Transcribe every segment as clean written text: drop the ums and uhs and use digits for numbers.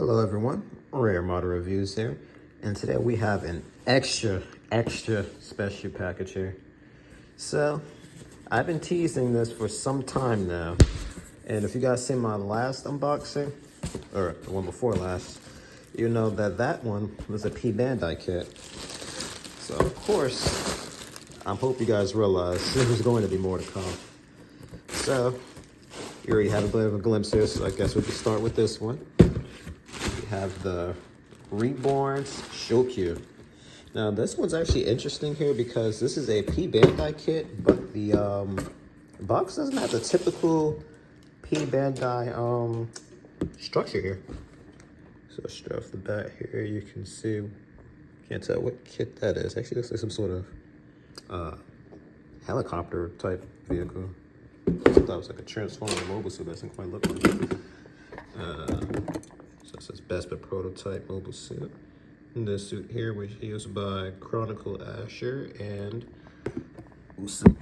Hello everyone, Rare Model Reviews here, and today we have an extra special package here. So, I've been teasing this for some time now, and if you guys seen my last unboxing, or the one before last, you know that one was a P Bandai kit. So of course, I hope you guys realize there's going to be more to come. So, you already have a bit of a glimpse here, so I guess we can start with this one. We have the Reborn Shokyu. Now this one's actually interesting here because this is a P Bandai kit, but the box doesn't have the typical P Bandai structure here. So straight off the bat here, you can see, can't tell what kit that is. Actually looks like some sort of helicopter type vehicle. I thought it was like a Transformer mobile suit, but it doesn't quite look like it. So it says Vespa prototype mobile suit. And this suit here was used by Chronicle Asher and Usam.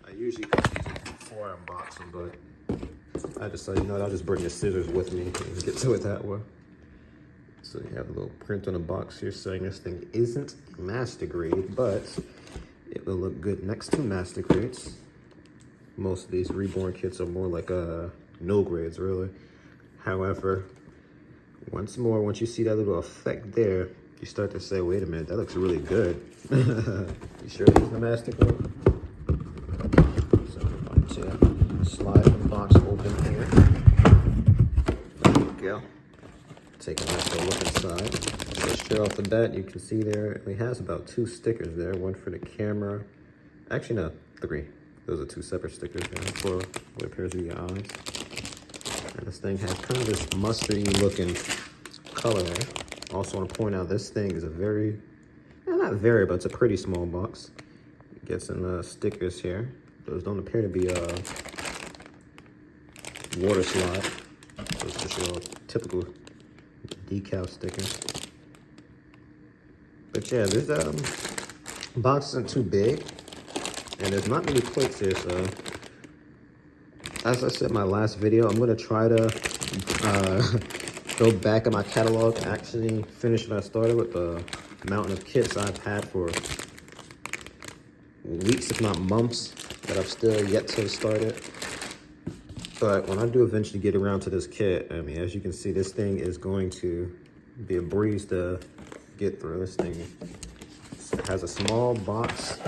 I usually cut these before I unbox them, but I decided, you know what, I'll just bring the scissors with me and get to it that way. So you have a little print on the box here saying this thing isn't master grade, but it will look good next to master grades. Most of these Reborn kits are more like no grades, really. However, once you see that little effect there, you start to say, wait a minute, that looks really good. You sure this is the master grade? So I'm going to slide the box open here. There we go. Take a nice look inside. So straight off the bat, you can see there, it has about 2 stickers there. One for the camera. Actually, no, 3. Those are 2 separate stickers there for what appears to be your eyes. And this thing has kind of this mustardy looking color there. Also want to point out this thing is a very, not very, but it's a pretty small box. It gets some stickers here. Those don't appear to be water slide. So it's just your typical decal stickers. But yeah, this box isn't too big, and there's not many plates here, so as I said in my last video, I'm gonna try to go back in my catalog and actually finish what I started with the mountain of kits I've had for weeks, if not months, that I've still yet to start it. But when I do eventually get around to this kit, I mean, as you can see, this thing is going to be a breeze to get through. This thing has a small box,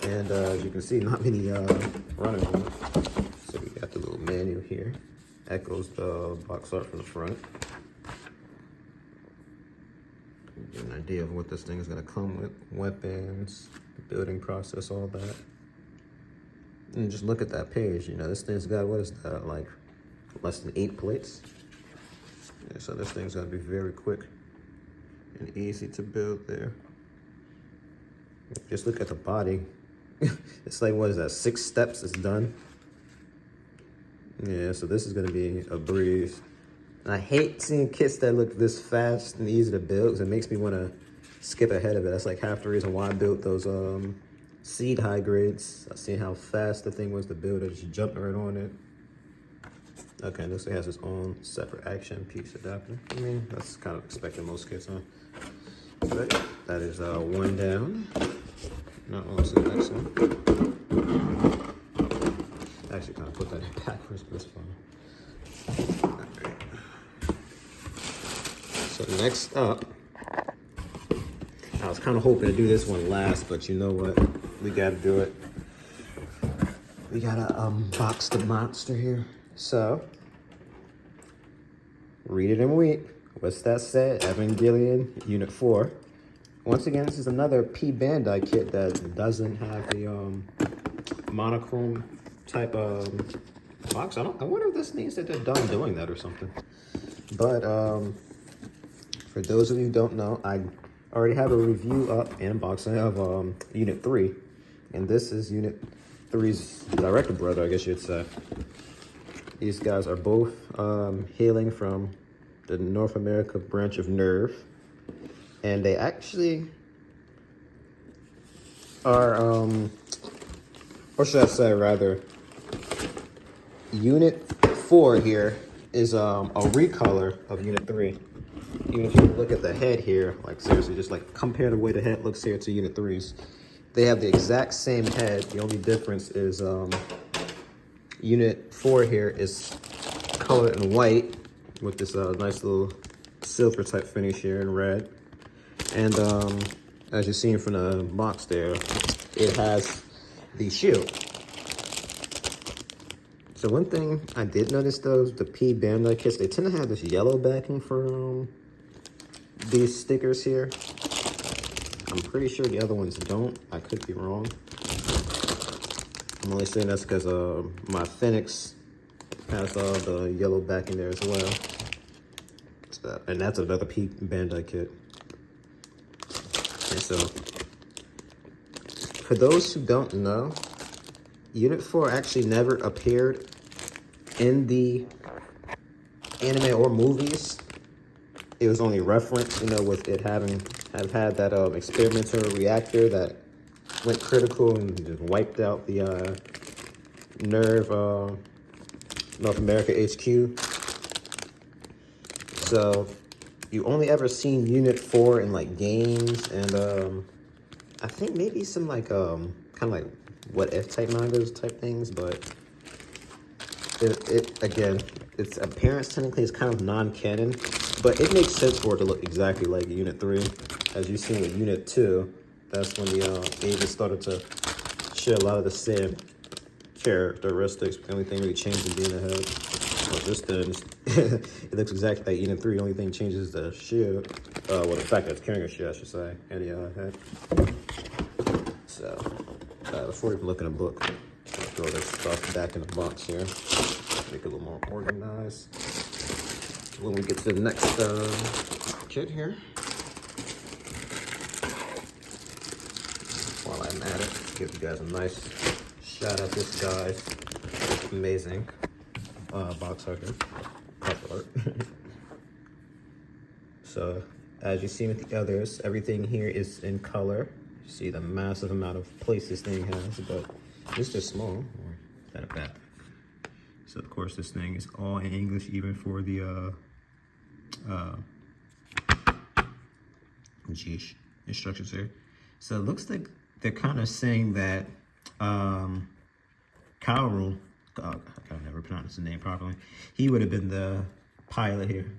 and as you can see, not many runners on it. So we got the little manual here. Echoes the box art from the front. Get an idea of what this thing is going to come with. Weapons, the building process, all that. And just look at that page. You know, this thing's got, what is that, like less than 8 plates? Yeah, so this thing's going to be very quick and easy to build there. Just look at the body. It's like, what is that, 6 steps, it's done. Yeah, so this is gonna be a breeze. And I hate seeing kits that look this fast and easy to build, because it makes me wanna skip ahead of it. That's like half the reason why I built those Seed high grades. I seen how fast the thing was to build. I just jumped right on it. Okay, this has its own separate action piece adapter. I mean, that's kind of expected most kits, huh? But that is one down. Now on to the next one. Actually, kind of put that in backwards, but it's fine. Right. So next up, I was kind of hoping to do this one last, but you know what? We got to do it. We got to unbox the monster here. So, read it and weep. What's that said? Evangelion Unit 4. Once again, this is another P Bandai kit that doesn't have the monochrome type of box. I wonder if this means that they're done doing that or something. But for those of you who don't know, I already have a review up and unboxing of Unit 3. And this is Unit 3's director brother, I guess you'd say. These guys are both hailing from the North America branch of Nerve. And they actually are, or should I say rather, Unit 4 here is a recolor of Unit 3. Even if you look at the head here, like seriously, just like compare the way the head looks here to Unit 3's. They have the exact same head. The only difference is Unit 4 here is colored in white with this nice little silver type finish here in red. And as you're seeing from the box there, it has the shield. So one thing I did notice though is the P Bandai kits, they tend to have this yellow backing for these stickers here. I'm pretty sure the other ones don't. I could be wrong. I'm only saying that's because my Phoenix has the yellow backing there as well. So, and that's another P Bandai kit. And so, for those who don't know, Unit 4 actually never appeared in the anime or movies. It was only referenced, you know, with it having had that experimental reactor that went critical and just wiped out the NERV North America HQ. So you only ever seen Unit 4 in like games and I think maybe some like kind of like what if type mangas type things, but it again, its appearance technically is kind of non-canon, but it makes sense for it to look exactly like Unit 3. As you've seen with Unit 2, that's when the agents started to share a lot of the same characteristics. The only thing really changed being the head. Well, this thing, it looks exactly like Unit 3. The only thing changes the shield. Well, the fact that it's carrying a shield, I should say, and the head. So, before even looking at a book, I'll throw this stuff back in the box here. Make it a little more organized. When we get to the next kit here. While I'm at it, give you guys a nice shot at this guy's amazing box hugger. Cover art. So, as you see with the others, everything here is in color. You see the massive amount of place this thing has, but it's just small. Or is that a back? So of course this thing is all in English, even for the instructions here. So it looks like they're kind of saying that Kaoru, I can never pronounce his name properly, he would have been the pilot here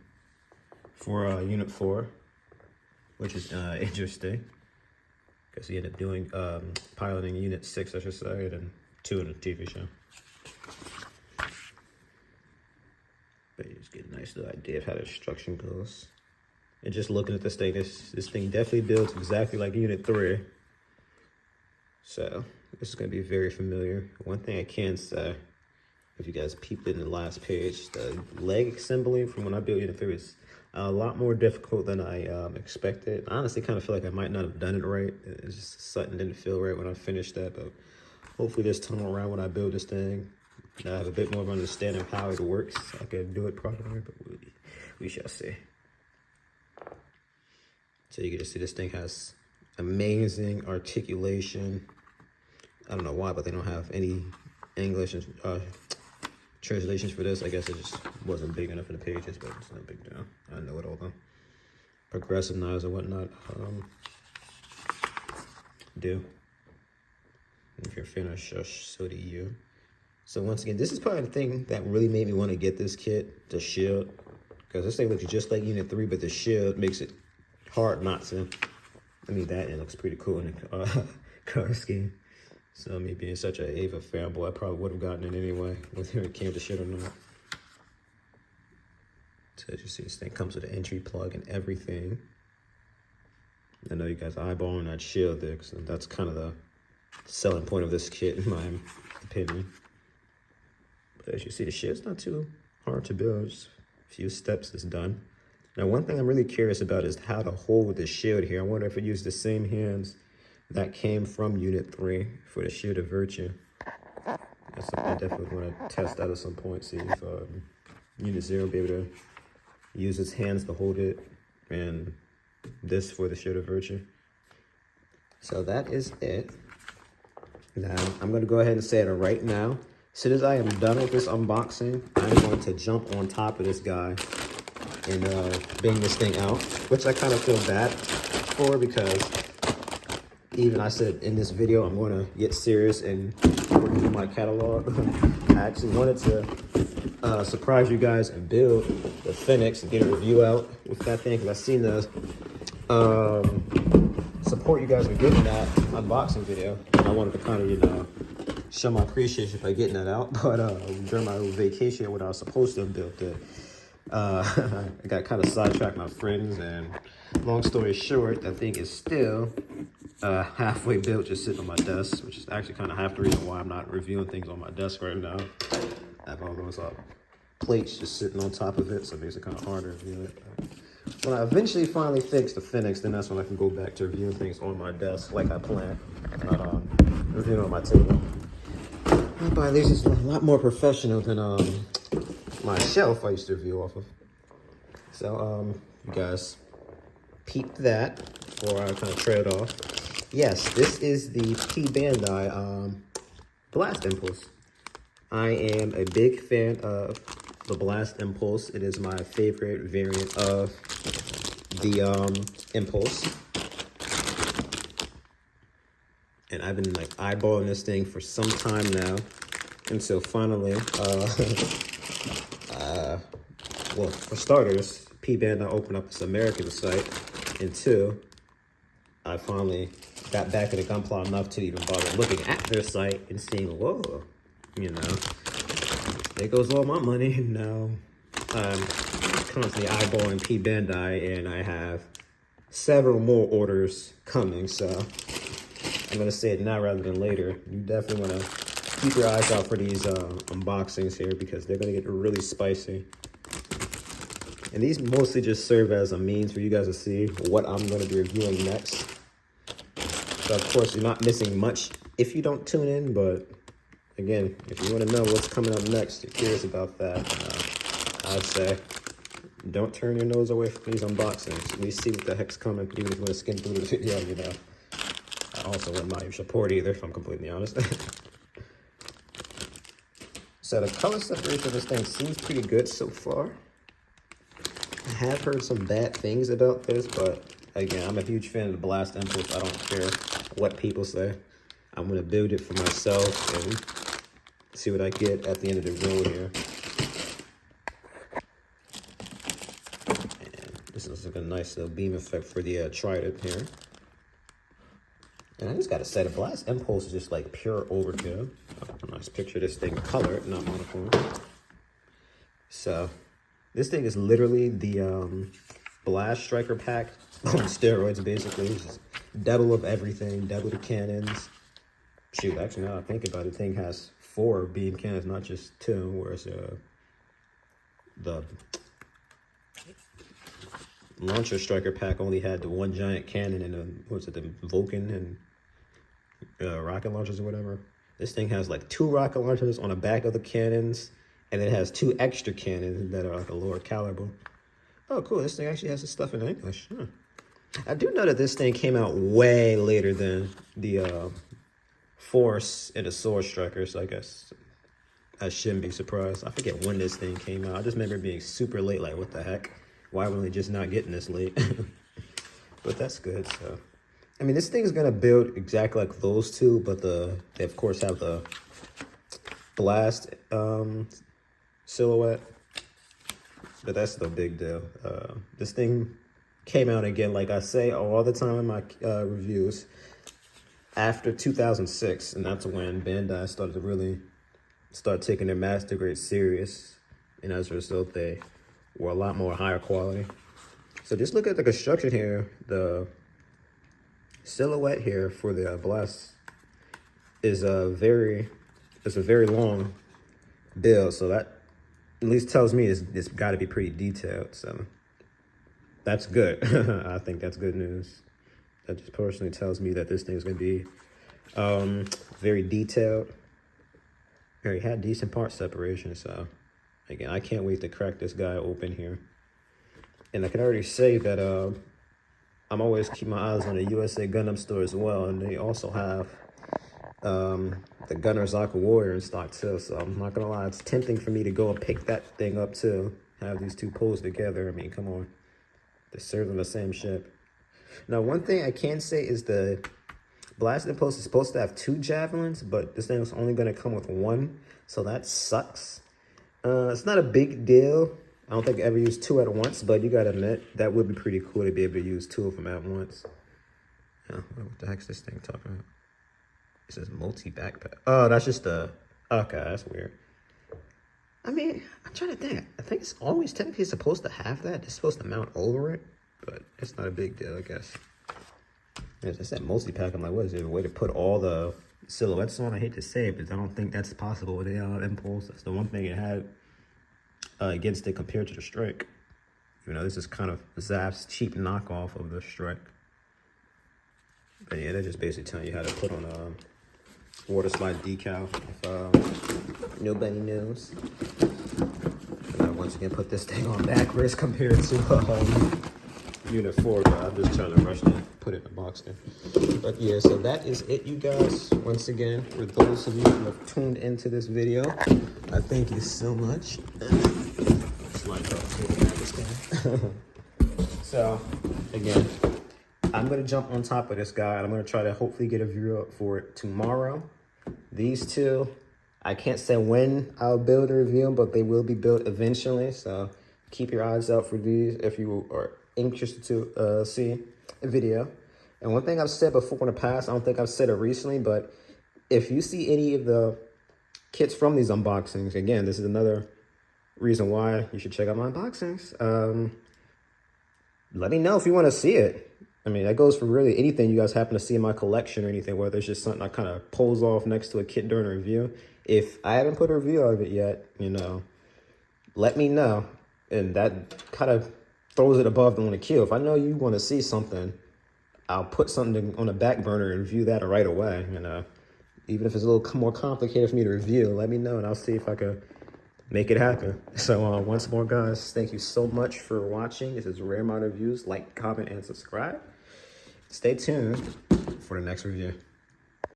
for Unit 4, which is interesting, because he ended up doing piloting Unit 6, I should say, and then 2 in the TV show. But you just get a nice little idea of how the instruction goes. And just looking at this thing, this thing definitely builds exactly like Unit 3. So this is going to be very familiar. One thing I can say, if you guys peeped in the last page, the leg assembly from when I built Unit 3 is a lot more difficult than I expected. I honestly kind of feel like I might not have done it right. It's just something didn't feel right when I finished that, but hopefully this time around when I build this thing, I have a bit more of an understanding of how it works. I can do it properly, but we shall see. So you can just see this thing has amazing articulation. I don't know why, but they don't have any English translations for this. I guess it just wasn't big enough in the pages, but it's not a big deal. I know it all though. Progressive knives and whatnot do. If you're a fan of Shush, so do you. So once again, this is probably the thing that really made me want to get this kit, the shield. Because this thing looks just like Unit 3, but the shield makes it hard not to. I mean, that it looks pretty cool in the color scheme. So me being such an Ava fanboy, I probably would have gotten it anyway, whether it came to shit or not. So as you see, this thing comes with an entry plug and everything. I know you guys are eyeballing that shield there, so that's kind of the selling point of this kit, in my opinion. But as you see, the shield's not too hard to build. Just a few steps is done. Now, one thing I'm really curious about is how to hold the shield here. I wonder if it used the same hands that came from Unit 3 for the Shield of Virtue. That's something I definitely want to test out at some point, see if Unit 0 will be able to use its hands to hold it, and this for the Shield of Virtue. So that is it. Now, I'm going to go ahead and say it right now. soon as I am done with this unboxing, I'm going to jump on top of this guy and bang this thing out, which I kind of feel bad for because even I said in this video, I'm going to get serious and work through my catalog. I actually wanted to surprise you guys and build the Phoenix and get a review out with that thing because I seen the support you guys were getting that unboxing video. And I wanted to kind of, you know, show my appreciation by getting that out. But during my little vacation when I was supposed to have built it, I got kind of sidetracked my friends, and long story short, that thing is still halfway built, just sitting on my desk, which is actually kind of half the reason why I'm not reviewing things on my desk right now. I have all those plates just sitting on top of it, so it makes it kind of harder to review it. When I eventually finally fix the Phoenix, then that's when I can go back to reviewing things on my desk like I planned, not reviewing on my table. But this is a lot more professional than my shelf I used to review off of. So you guys peep that before I kind of trail it off. Yes, this is the P Bandai Blast Impulse. I am a big fan of the Blast Impulse. It is my favorite variant of the Impulse. And I've been like eyeballing this thing for some time now, until finally, well, for starters, P Bandai opened up its American site, and two, I finally got back in the Gunpla enough to even bother looking at their site and seeing, whoa, you know, there goes all my money. Now I'm constantly eyeballing P Bandai, and I have several more orders coming, so I'm gonna say it now rather than later. You definitely wanna keep your eyes out for these unboxings here because they're gonna get really spicy. And these mostly just serve as a means for you guys to see what I'm gonna be reviewing next. So of course you're not missing much if you don't tune in, but again, if you wanna know what's coming up next, you're curious about that, I'd say don't turn your nose away from these unboxings. At least see what the heck's coming, even if you wanna skim through the video, you know. I also wouldn't mind your support either, if I'm completely honest. So the color separation of this thing seems pretty good so far. I have heard some bad things about this, but again, I'm a huge fan of the Blast Impulse. I don't care what people say. I'm gonna build it for myself and see what I get at the end of the road here. And this is like a nice little beam effect for the Trident here. And I just gotta say, the Blast Impulse is just like pure overkill. Nice picture of this thing colored, not monochrome. So this thing is literally the Blast Striker pack on steroids, basically. It's just double of everything, double the cannons. Shoot, actually, now I think about it, the thing has 4 beam cannons, not just 2, whereas the Launcher Striker pack only had the 1 giant cannon and what's it, the Vulcan and rocket launchers or whatever. This thing has like 2 rocket launchers on the back of the cannons, and it has 2 extra cannons that are like a lower caliber. Oh, cool. This thing actually has the stuff in English. Huh. I do know that this thing came out way later than the Force and the Sword Striker, so I guess I shouldn't be surprised. I forget when this thing came out. I just remember it being super late, like what the heck? Why were they just not getting this late? But that's good, so. I mean, this thing is gonna build exactly like those two, but they of course have the Blast silhouette. But that's the big deal. This thing came out again, like I say all the time in my reviews, after 2006, and that's when Bandai started to really start taking their master grade serious, and as a result, they were a lot more higher quality. So just look at the construction here. The silhouette here for the Blast is a very long build, so that at least tells me it's got to be pretty detailed. So that's good. I think that's good news. That just personally tells me that this thing is going to be very detailed. Already had decent part separation, so again, I can't wait to crack this guy open here. And I can already say that I'm always keep my eyes on the USA Gundam store as well, and they also have the Gunner's Aqua Warrior in stock too. So I'm not gonna lie, it's tempting for me to go and pick that thing up too. Have these two pulls together. I mean, come on, they serve on the same ship. Now, one thing I can say is the Blast Impulse is supposed to have 2 javelins, but this thing is only gonna come with 1, so that sucks. It's not a big deal. I don't think I ever used 2 at once, but you gotta admit that would be pretty cool to be able to use 2 of them at once. What the heck's this thing talking about? It says multi-backpack. Oh, that's just the... Okay, that's weird. I mean, I'm trying to think. I think it's always technically supposed to have that. It's supposed to mount over it, but it's not a big deal, I guess. As I said, multi-pack, I'm like, what is it? A way to put all the silhouettes on? I hate to say it, but I don't think that's possible with the Impulse. That's the one thing it had against it compared to the Strike. You know, this is kind of Zap's cheap knockoff of the Strike. But yeah, they're just basically telling you how to put on a water slide decal if nobody knows. And I once again put this thing on backwards compared to Unit 4, but I'm just trying to rush to put it in the box there. But yeah, so that is it, you guys. Once again, for those of you who have tuned into this video, I thank you so much. So, again, I'm going to jump on top of this guy. I'm going to try to hopefully get a view up for it tomorrow. These two, I can't say when I'll build a review them, but they will be built eventually. So keep your eyes out for these if you are interested to see a video. And one thing I've said before in the past, I don't think I've said it recently, but if you see any of the kits from these unboxings, again, this is another reason why you should check out my unboxings. Let me know if you want to see it. I mean, that goes for really anything you guys happen to see in my collection or anything, whether it's just something I kind of pulls off next to a kit during a review. If I haven't put a review of it yet, you know, let me know. And that kind of throws it above the queue. If I know you want to see something, I'll put something on the back burner and review that right away. You know, even if it's a little more complicated for me to review, let me know and I'll see if I can make it happen. So once more, guys, thank you so much for watching. This is Rare Mind Reviews. Like, comment, and subscribe. Stay tuned for the next review.